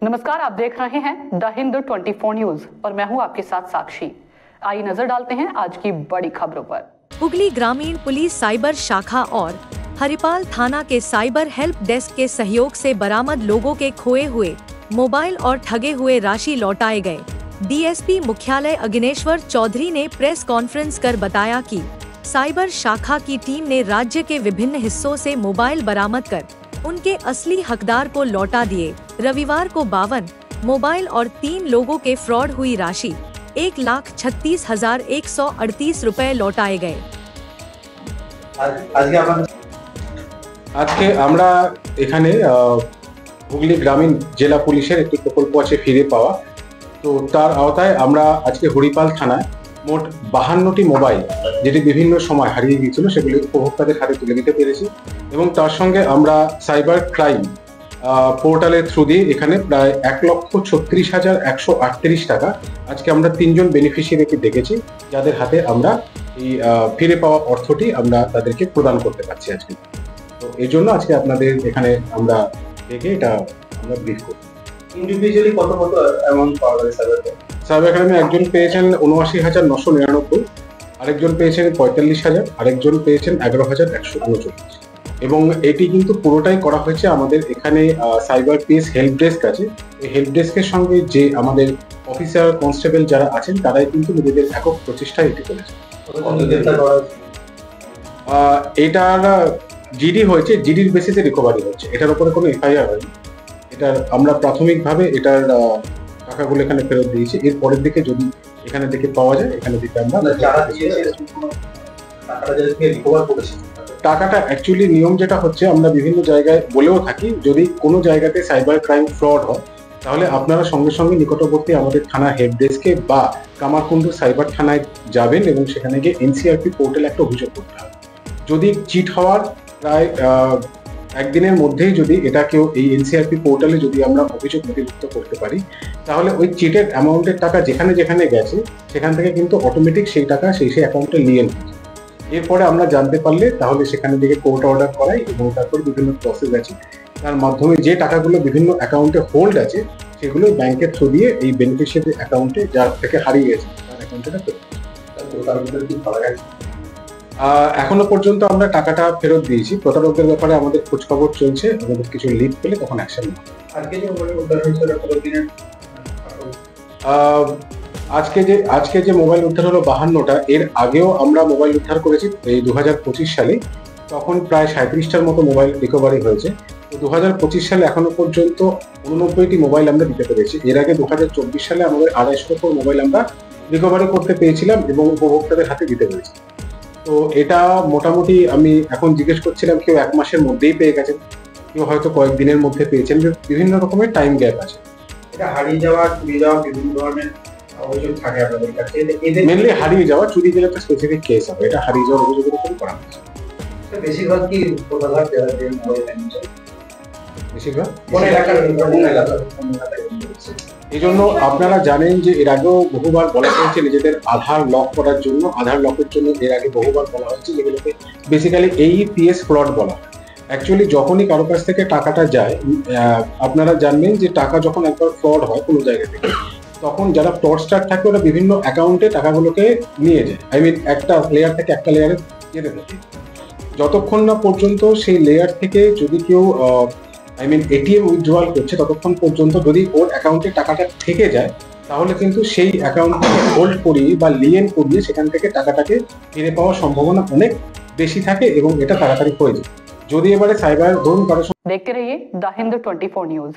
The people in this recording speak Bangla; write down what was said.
नमस्कार, आप देख रहे हैं द हिंद 24 न्यूज और मैं हूं आपके साथ साक्षी। आइए नजर डालते हैं आज की बड़ी खबरों पर। हुगली ग्रामीण पुलिस साइबर शाखा और हरिपाल थाना के साइबर हेल्प डेस्क के सहयोग से बरामद लोगों के खोए हुए मोबाइल और ठगे हुए राशि लौटाए गए। डीएसपी मुख्यालय अग्नेश्वर चौधरी ने प्रेस कॉन्फ्रेंस कर बताया कि साइबर शाखा की टीम ने राज्य के विभिन्न हिस्सों से मोबाइल बरामद कर उनके असली हकदार को लौटा दिए। रविवार को 52 मोबाइल और 3 लोगों के फ्रॉड हुई राशि 1,36,138 रुपए लौटाए गए। আজকে আমরা এখানে হুগলি গ্রামীণ জেলা পুলিশের একটি প্রকল্প আছে ফিরে পাওয়া। তো তার আওতায় আমরা আজকে হরিপাল থানায় মোট 52টি মোবাইল যেটি বিভিন্ন সময় হারিয়ে গিয়েছিল সেগুলি উপভোক্তাদের হাতে তুলে দিতে পেরেছি এবং তার সঙ্গে আমরা সাইবার ক্রাইম পোর্টালের থ্রু দিয়ে এখানে প্রায় 1,36,138 টাকা আজকে আমরা 3 জন বেনিফিশিয়ারিকে দেখেছি যাদের হাতে আমরা এই ফিরে পাওয়া অর্থটি আমরা তাদেরকে প্রদান করতে পারছি আজকে। তো এই জন্য আজকে আপনাদের এখানে আমরা দেখে এটা আমরা ব্রিফ করি। ইন্ডিভিজুয়ালি কত অ্যামাউন্ট পাওয়া গেছে সাইবার ক্রাইমে একজন পেয়েছেন ৭৯,৯৯৯, আরেকজন পেয়েছেন ৪৫,০০০, আরেকজন পেয়েছেন ১১,১৩৯ এবং এটি কিন্তু পুরোটাই করা হয়েছে আমাদের এখানে সাইবার পিএস হেল্প ডেস্ক আছে। এই হেল্প ডেস্কের সঙ্গে যে আমাদের অফিসার কনস্টেবল যারা আছেন তারাই কিন্তু নিজেদের একক প্রচেষ্টায় এটি করেছে। এটার জিডি হয়েছে, জিডির বেসিসে রিকভারি হচ্ছে, এটার উপরে কোনো এফআইআর হয়নি। এটার আমরা প্রাথমিকভাবে এটার টাকাগুলো এখানে ফেরত দিয়েছি। এর পরের দিকে যদি এখানে থেকে পাওয়া যায় এখানে থেকে আমরা টাকাটা অ্যাকচুয়ালি নিয়ম যেটা হচ্ছে আমরা বিভিন্ন জায়গায় বলেও থাকি যদি কোনো জায়গাতে সাইবার ক্রাইম ফ্রড হয় তাহলে আপনারা সঙ্গে সঙ্গে নিকটবর্তী আমাদের থানা হেল্প ডেস্কে বা কামারকুণ্ডু সাইবার থানায় যাবেন এবং সেখানে গিয়ে এনসিআরপি পোর্টালে একটা অভিযোগ করতে হবে। যদি চিট হওয়ার প্রায় একদিনের মধ্যেই যদি এটা কেউ এই এনসিআরপি পোর্টালে যদি আমরা অভিযোগ নথিভুক্ত করতে পারি তাহলে ওই চিটের অ্যামাউন্টের টাকা যেখানে যেখানে গেছে সেখান থেকে কিন্তু অটোমেটিক সেই টাকা সেই অ্যাকাউন্টে নিয়ে নেয়। এরপরে আমরা জানতে পারলে তাহলে সেখানে থেকে কোর্ট অর্ডার করাই এবং তারপর বিভিন্ন প্রসেস আছে তার মাধ্যমে যে টাকাগুলো বিভিন্ন অ্যাকাউন্টে হোল্ড আছে সেগুলো ব্যাংকের থ্রু দিয়ে এই বেনিফিশিয়ারি অ্যাকাউন্টে যার থেকে হারিয়ে গেছে তার অ্যাকাউন্টে এখনো পর্যন্ত আমরা টাকাটা ফেরত দিয়েছি। প্রতারকদের ব্যাপারে আমাদের খোঁজখবর চলছে, আমাদের কিছু লিড পেলে তখন অ্যাকশন নেব। আজকে যে মোবাইল উদ্ধার হলো 52টা, এর আগেও আমরা মোবাইল উদ্ধার করেছি এই 2025 সালে, তখন প্রায় 37টার মতো মোবাইল রিকভারি হয়েছে। তো 2025 সালে এখনো পর্যন্ত 89টি মোবাইল আমরা দিতে পেরেছি। এর আগে 2024 সালে আমাদের 250টার উপর মোবাইল আমরা রিকভারি করতে পেরেছিলাম এবং উপভোক্তাদের হাতে দিতে পেরেছি। তো এটা মোটামুটি আমি এখন জিজ্ঞেস করছিলাম কেউ 1 মাসের মধ্যেই পেয়ে গেছেন, কেউ হয়তো কয়েকদিনের মধ্যে পেয়েছেন, বিভিন্ন রকমের টাইম গ্যাপ আছে। এটা হারিয়ে যাওয়া চুরি যাওয়া বিভিন্ন ধরনের অভিযোগ থাকে আপনাদের কাছে, মেনলি হারিয়ে যাওয়া, চুরি গেলে একটা স্পেসিফিক কেস হবে, এটা হারিয়ে যাওয়ার অভিযোগের উপর করা হয়েছে। বেশিরভাগ কি প্রধানত বেশিরভাগ এই জন্য আপনারা জানেন যে এর আগেও বহুবার বলা হয়েছে নিজেদের আধার লক করার জন্য, আধার লকের জন্য এর আগে বহুবার বলা হয়েছে যেগুলোকে বেসিক্যালি এইপিএস ফ্রড বলা হয়। অ্যাকচুয়ালি যখনই কারো কাছ থেকে টাকাটা যায় আপনারা জানবেন যে টাকা যখন একবার ফ্রড হয় কোনো জায়গা থেকে তখন যারা ফ্রডস্টার থাকে ওরা বিভিন্ন অ্যাকাউন্টে টাকাগুলোকে নিয়ে যায়, একটা লেয়ার থেকে একটা লেয়ারে যেতে থাকে। যতক্ষণ না পর্যন্ত সেই লেয়ার থেকে যদি কেউ এটিএম উইথড্রয়াল করছে ততক্ষণ পর্যন্ত যদি ওর অ্যাকাউন্টে টাকাটা থেকে যায় তাহলে কিন্তু সেই অ্যাকাউন্টটাকে হোল্ড করিয়ে বা লিয়েন করিয়ে সেখান থেকে টাকাটাকে ফিরে পাওয়ার সম্ভাবনা অনেক বেশি থাকে এবং এটা তাড়াতাড়ি হয়ে যায়। যদি এবারে সাইবার ধরুন কারো देखते रहिए द हिंद 24 न्यूज।